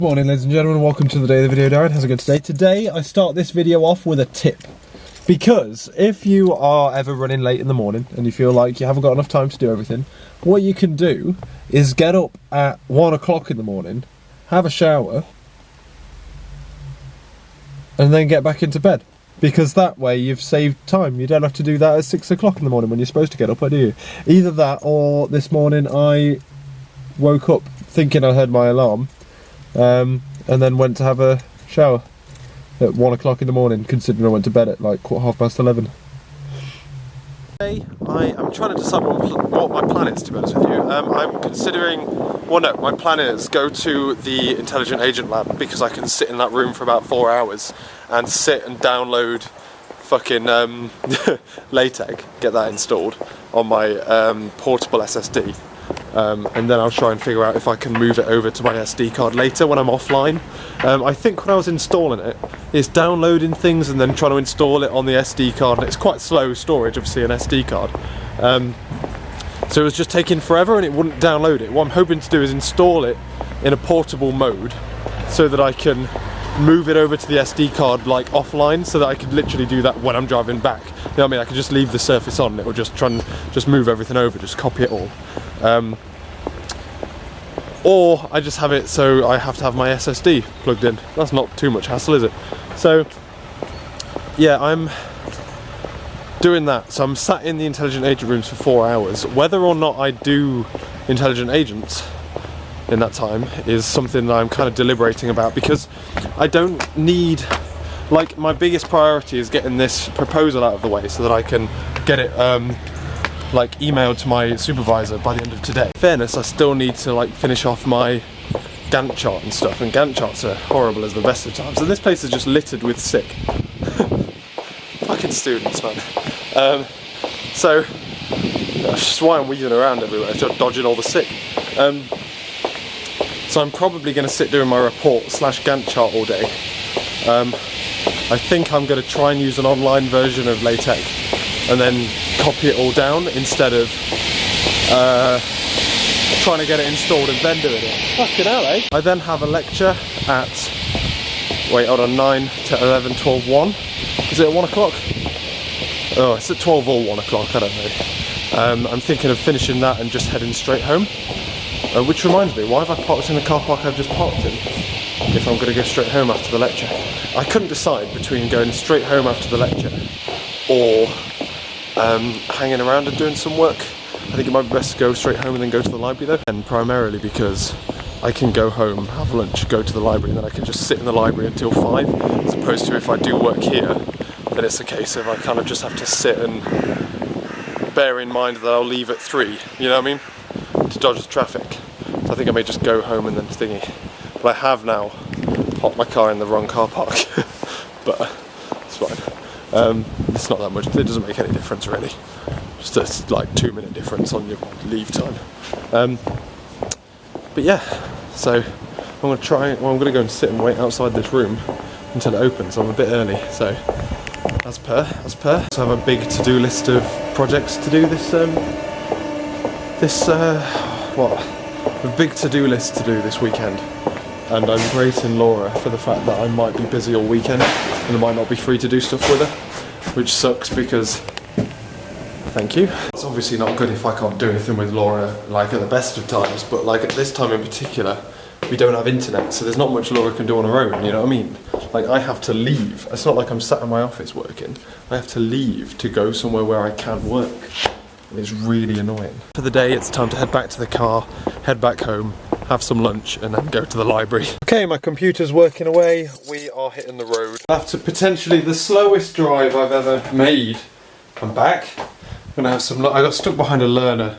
Good morning, ladies and gentlemen, welcome to the day of the video. Darren, how's it going today? Today I start this video off with a tip, because if you are ever running late in the morning and you feel like you haven't got enough time to do everything, what you can do is get up at 1 o'clock in the morning, have a shower, and then get back into bed. Because that way you've saved time. You don't have to do that at 6 o'clock in the morning when you're supposed to get up, do you? Either that, or this morning I woke up thinking I heard my alarm, and then went to have a shower at 1 o'clock in the morning, considering I went to bed at like 11:15. Today I am trying to decide what my plan is, to be honest with you. I'm considering, well no, my plan is go to the Intelligent Agent Lab, because I can sit in that room for about 4 hours and sit and download fucking LaTeX, get that installed on my portable SSD. And then I'll try and figure out if I can move it over to my SD card later when I'm offline. I think when I was installing it, it's downloading things and then trying to install it on the SD card, and it's quite slow storage, obviously, an SD card. So it was just taking forever and it wouldn't download it. What I'm hoping to do is install it in a portable mode so that I can move it over to the SD card like offline, so that I could literally do that when I'm driving back. You know what I mean? I could just leave the Surface on and it will just try and just move everything over, just copy it all. Or I just have it so I have to have my SSD plugged in. That's not too much hassle, is it? So yeah, I'm doing that. So I'm sat in the Intelligent Agent rooms for 4 hours. Whether or not I do Intelligent Agents in that time is something that I'm kind of deliberating about, because I don't need, like, my biggest priority is getting this proposal out of the way so that I can get it like emailed to my supervisor by the end of today. In fairness, I still need to like finish off my gantt chart and stuff, and gantt charts are horrible as the best of times, and this place is just littered with sick fucking students, man. So that's just why I'm weaving around everywhere, just dodging all the sick. So I'm probably going to sit doing my report / gantt chart all day. I think I'm going to try and use an online version of LaTeX and then copy it all down, instead of trying to get it installed and then doing it. Fucking hell, eh? I then have a lecture at, wait, hold on, 9 to 11, 12, 1. Is it at 1 o'clock? Oh, it's at 12 or 1 o'clock, I don't know. I'm thinking of finishing that and just heading straight home. Which reminds me, why have I parked in the car park I've just parked in, if I'm going to go straight home after the lecture? I couldn't decide between going straight home after the lecture or hanging around and doing some work. I think it might be best to go straight home and then go to the library though, and primarily because I can go home, have lunch, go to the library, and then I can just sit in the library until 5, as opposed to if I do work here, then it's a case of I kind of just have to sit and bear in mind that I'll leave at 3, you know what I mean, to dodge the traffic. So I think I may just go home and then thingy. But I have now parked my car in the wrong car park, but it's fine. It's not that much, it doesn't make any difference really. Just a like 2-minute difference on your leave time. But yeah, so I'm going to try, well, I'm going to go and sit and wait outside this room until it opens. I'm a bit early, so as per. So I have a big to-do list of projects to do a big to-do list to do this weekend. And I'm grateful Laura for the fact that I might be busy all weekend and I might not be free to do stuff with her, which sucks because, thank you. It's obviously not good if I can't do anything with Laura like at the best of times, but like at this time in particular, we don't have internet, so there's not much Laura can do on her own, you know what I mean? Like, I have to leave. It's not like I'm sat in my office working. I have to leave to go somewhere where I can work. It's really annoying. For the day, it's time to head back to the car, head back home, have some lunch, and then go to the library. Okay, my computer's working away. We are hitting the road. After potentially the slowest drive I've ever made, I'm back. I'm gonna have some. I got stuck behind a learner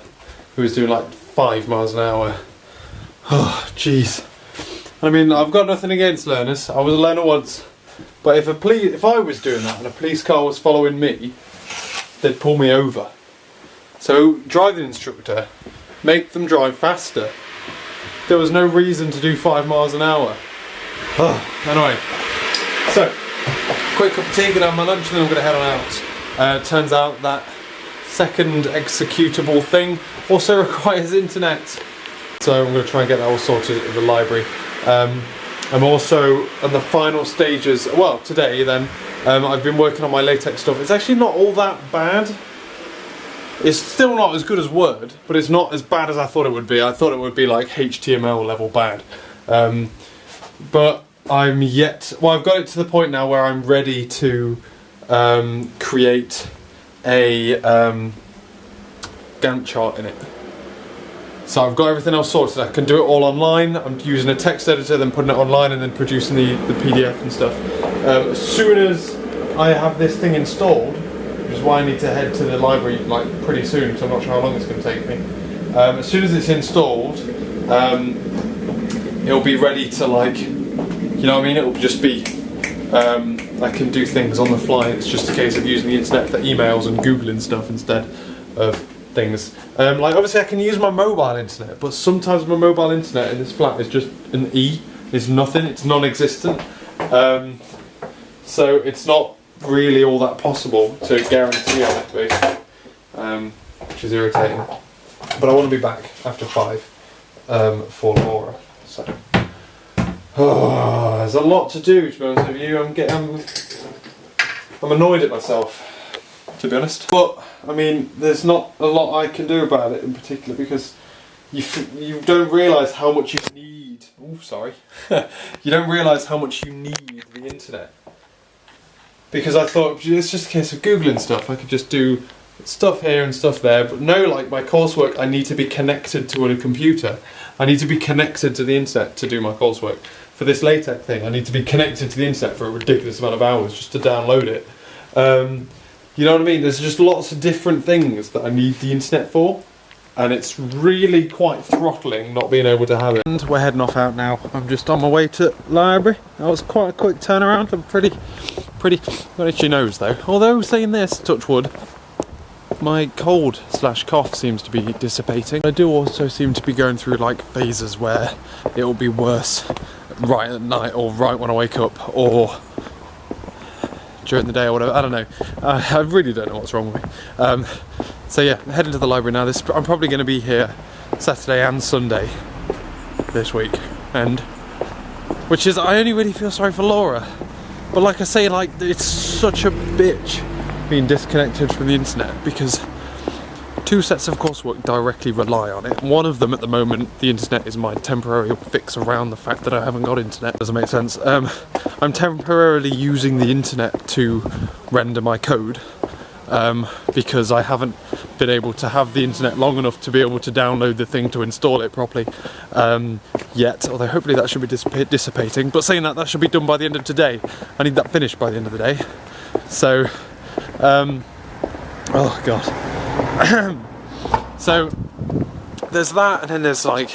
who was doing like 5 miles an hour. Oh, jeez. I mean, I've got nothing against learners. I was a learner once, but if I was doing that and a police car was following me, they'd pull me over. So, driving instructor, make them drive faster. There was no reason to do 5 miles an hour. Oh, anyway, so quick cup of tea, gonna have my lunch, and then I'm gonna head on out. Turns out that second executable thing also requires internet. So I'm going to try and get that all sorted at the library. I'm also in the final stages, well, today then, I've been working on my LaTeX stuff. It's actually not all that bad. It's still not as good as Word, but it's not as bad as I thought it would be. I thought it would be like HTML level bad. But I'm yet, well, I've got it to the point now where I'm ready to create a Gantt chart in it. So I've got everything else sorted. I can do it all online. I'm using a text editor, then putting it online and then producing the PDF and stuff. As soon as I have this thing installed, which is why I need to head to the library like pretty soon, because I'm not sure how long it's going to take me. As soon as it's installed, it'll be ready to, like, you know what I mean? It'll just be, I can do things on the fly. It's just a case of using the internet for emails and Googling stuff instead of things. Like, obviously I can use my mobile internet, but sometimes my mobile internet in this flat is just an E. It's nothing, it's non-existent. So it's not really all that possible to guarantee on it, basically, which is irritating. But I want to be back after 5 for Laura. So there's a lot to do, to be honest with you. I'm annoyed at myself, to be honest. But I mean, there's not a lot I can do about it in particular, because you don't realise how much you need. Oh, sorry. You don't realise how much you need the internet. Because I thought it's just a case of Googling stuff. I could just do stuff here and stuff there. But no, like my coursework, I need to be connected to a computer. I need to be connected to the internet to do my coursework. For this LaTeX thing, I need to be connected to the internet for a ridiculous amount of hours just to download it. You know what I mean? There's just lots of different things that I need the internet for. And it's really quite throttling not being able to have it. And we're heading off out now. I'm just on my way to library. That was quite a quick turnaround. I'm pretty, got itchy nose though. Although saying this, touch wood, my cold/cough seems to be dissipating. I do also seem to be going through like phases where it will be worse right at night or right when I wake up or during the day or whatever. I don't know. I really don't know what's wrong with me. So yeah, I'm heading to the library now. I'm probably going to be here Saturday and Sunday this week, and which is, I only really feel sorry for Laura. But like I say, like, it's such a bitch being disconnected from the internet, because 2 sets of coursework directly rely on it. One of them at the moment, the internet, is my temporary fix around the fact that I haven't got internet. Doesn't make sense. I'm temporarily using the internet to render my code. Because I haven't been able to have the internet long enough to be able to download the thing to install it properly yet, although hopefully that should be dissipating. But saying that, that should be done by the end of today. I need that finished by the end of the day. So, oh god. So, there's that, and then there's like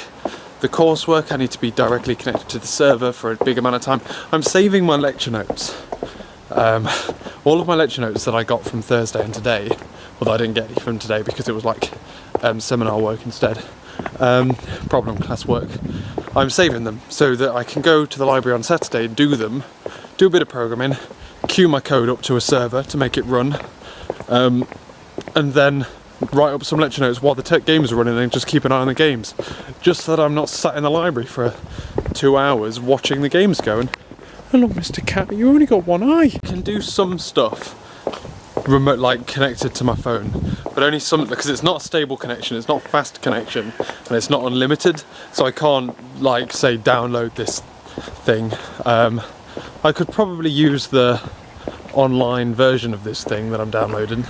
the coursework. I need to be directly connected to the server for a big amount of time. I'm saving my lecture notes. All of my lecture notes that I got from Thursday and today, although I didn't get any from today because it was like seminar work instead, problem class work, I'm saving them so that I can go to the library on Saturday, do them, do a bit of programming, queue my code up to a server to make it run, and then write up some lecture notes while the games are running and just keep an eye on the games, just so that I'm not sat in the library for 2 hours watching the games going. Hello, Mr. Cat, you only got one eye. I can do some stuff remote, like connected to my phone, but only some, because it's not a stable connection, it's not fast connection, and it's not unlimited, so I can't, like, say, download this thing. I could probably use the online version of this thing that I'm downloading,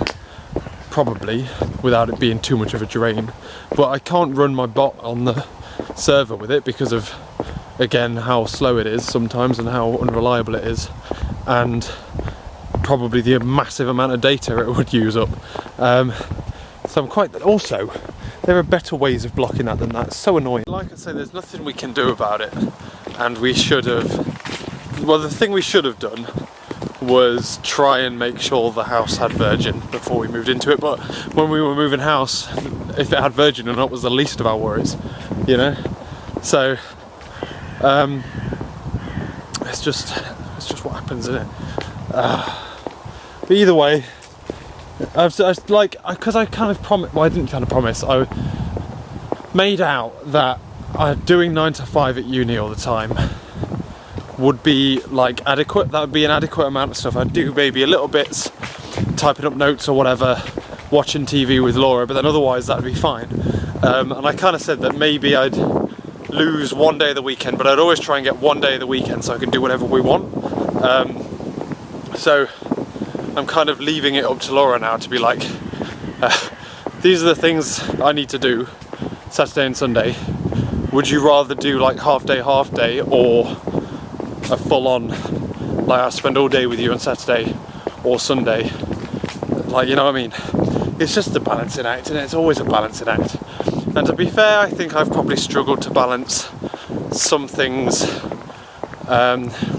probably, without it being too much of a drain, but I can't run my bot on the server with it because of, again, how slow it is sometimes and how unreliable it is, and probably the massive amount of data it would use up. So I'm quite... Also, there are better ways of blocking that than that. It's so annoying. Like I say, there's nothing we can do about it, and we should have... Well, the thing we should have done was try and make sure the house had Virgin before we moved into it, but when we were moving house, if it had Virgin or not was the least of our worries, you know? So... it's just what happens, isn't it? But either way, because I kind of promised. Well, I didn't kind of promise. I made out that I'm doing 9 to 5 at uni all the time would be like adequate. That would be an adequate amount of stuff. I'd do maybe a little bits, typing up notes or whatever, watching TV with Laura, but then otherwise that'd be fine. And I kind of said that maybe I'd lose one day of the weekend, but I'd always try and get one day of the weekend so I can do whatever we want. So I'm kind of leaving it up to Laura now to be like, these are the things I need to do Saturday and Sunday. Would you rather do like half day, or a full on, like I spend all day with you on Saturday or Sunday? Like, you know what I mean? It's just a balancing act, and it's always a balancing act. And to be fair, I think I've probably struggled to balance some things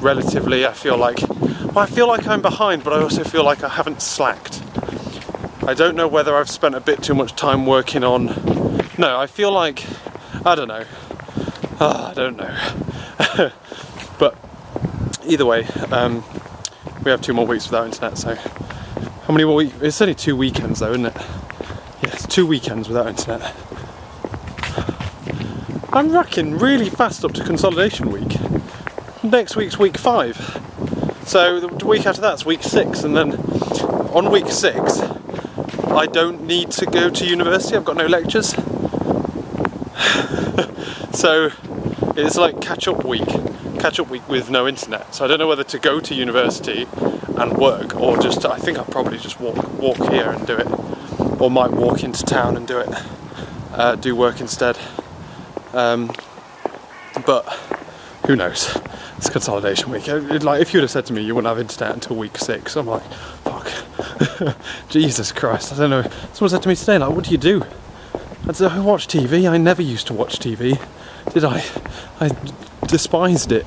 relatively. I feel like I'm behind, but I also feel like I haven't slacked. I don't know whether I've spent a bit too much time working on... No, I feel like... I don't know. I don't know. But either way, we have 2 more weeks without internet, so... How many more weeks? It's only 2 weekends though, isn't it? Yes, 2 weekends without internet. I'm racking really fast up to consolidation week. Next week's week 5. So the week after that's week 6, and then on week 6 I don't need to go to university, I've got no lectures. So it's like catch-up week with no internet. So I don't know whether to go to university and work, or just, I think I'll probably just walk here and do it, or might walk into town and do it, do work instead. But who knows? It's consolidation week. Like, if you'd have said to me you wouldn't have internet until week 6, I'm like, fuck. Jesus Christ, I don't know. Someone said to me today, like, what do you do? I said, I watch TV. I never used to watch TV. Did I? I despised it.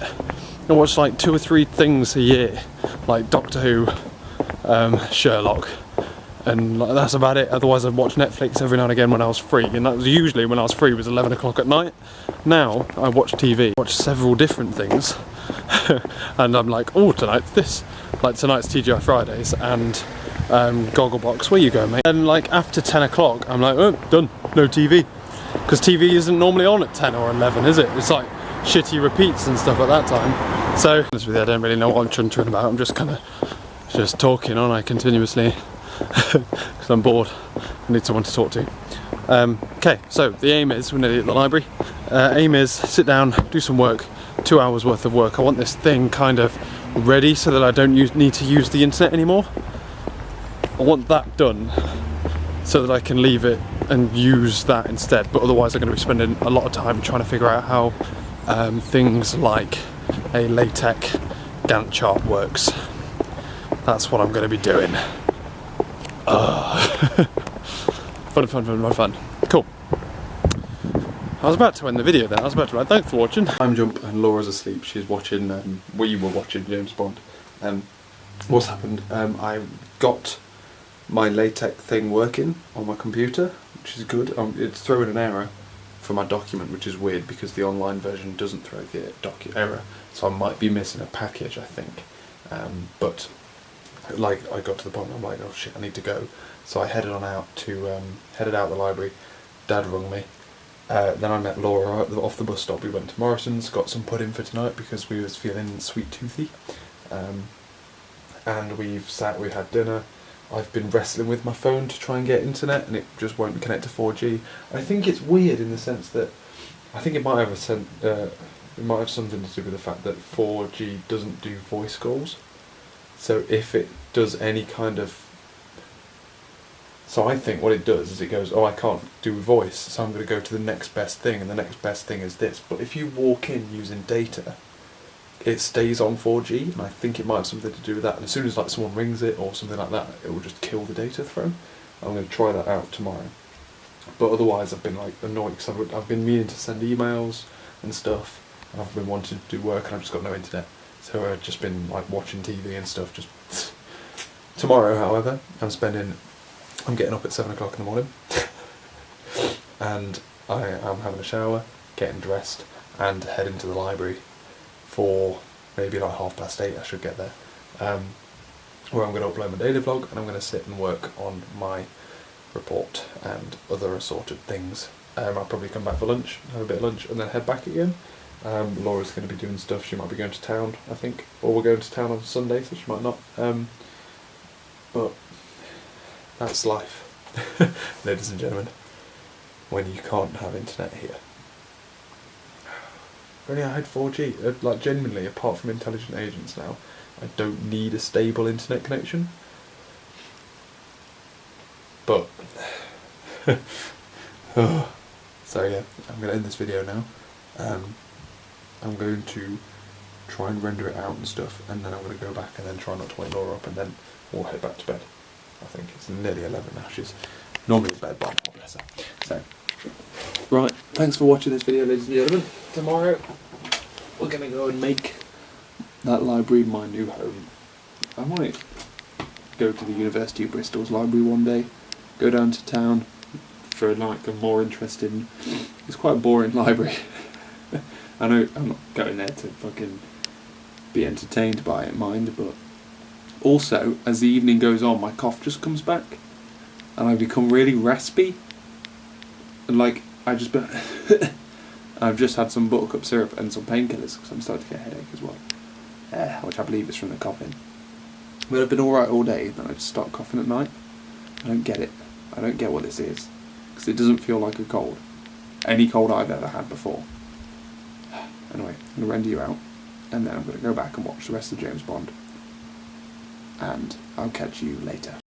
I watched like 2 or 3 things a year, like Doctor Who, Sherlock, and like, that's about it. Otherwise I'd watch Netflix every now and again when I was free, and that was usually when I was free was 11 o'clock at night. Now I watch TV, watch several different things, and I'm like, oh, tonight's this, like tonight's TGI Fridays and Gogglebox, where you going, mate? And like after 10 o'clock I'm like, oh, done, no TV, because TV isn't normally on at 10 or 11, is it? It's like shitty repeats and stuff at that time. So honest with you, I don't really know what I'm chuntering about. I'm just kind of just talking on I continuously because I'm bored. I need someone to talk to. Okay, so the aim is, we're nearly at the library. Aim is sit down, do some work, 2 hours worth of work. I want this thing kind of ready so that I don't need to use the internet anymore. I want that done so that I can leave it and use that instead, but otherwise I'm going to be spending a lot of time trying to figure out how things like a LaTeX gantt chart works. That's what I'm going to be doing. Fun. Cool. I was about to end the video then. I was about to write, thanks for watching. I'm Jump and Laura's asleep. She's watching, we were watching James Bond. What's happened? I got my LaTeX thing working on my computer, which is good. It's throwing an error for my document, which is weird because the online version doesn't throw the error, so I might be missing a package, I think. But like, I got to the point where I'm like, oh shit, I need to go. So I headed out the library. Dad rung me. Then I met Laura off the bus stop. We went to Morrison's, got some pudding for tonight because we was feeling sweet toothy. And we had dinner. I've been wrestling with my phone to try and get internet, and it just won't connect to 4G. I think it's weird in the sense that I think it might have something to do with the fact that 4G doesn't do voice calls. So if it does any kind of... So I think what it does is it goes, oh, I can't do voice, so I'm going to go to the next best thing, and the next best thing is this. But if you walk in using data, it stays on 4G, and I think it might have something to do with that. And as soon as like someone rings it or something like that, it will just kill the data throw. I'm going to try that out tomorrow. But otherwise I've been like annoyed because I've been meaning to send emails and stuff, and I've been wanting to do work, and I've just got no internet. So I've just been like watching TV and stuff. Just tomorrow, however, I'm getting up at 7 o'clock in the morning, and I am having a shower, getting dressed, and heading to the library for maybe like 8:30. I should get there, where I'm going to upload my daily vlog, and I'm going to sit and work on my report and other assorted things. I'll probably come back for lunch, have a bit of lunch, and then head back again. Laura's going to be doing stuff. She might be going to town, I think, or we're going to town on Sunday, so she might not. But that's life, ladies and gentlemen, when you can't have internet here. If only I had 4G. Like, genuinely, apart from intelligent agents now, I don't need a stable internet connection. But so yeah, I'm going to end this video now. I'm going to try and render it out and stuff, and then I'm going to go back and then try not to wake Laura up, and then we'll head back to bed. I think it's nearly 11 now. She's normally in bed by now, bless her. So, right, thanks for watching this video, ladies and gentlemen. Tomorrow we're going to go and make that library my new home. I might go to the University of Bristol's library one day, go down to town for like a more interesting, it's quite a boring library. I know I'm not going there to fucking be entertained by it, mind, but also, as the evening goes on, my cough just comes back, and I become really raspy, and like, I've just had some buttercup syrup and some painkillers, because I'm starting to get a headache as well, which I believe is from the coughing. But I've been alright all day, then I just start coughing at night. I don't get it. I don't get what this is, because it doesn't feel like a cold. Any cold I've ever had before. Anyway, I'm going to render you out, and then I'm going to go back and watch the rest of James Bond, and I'll catch you later.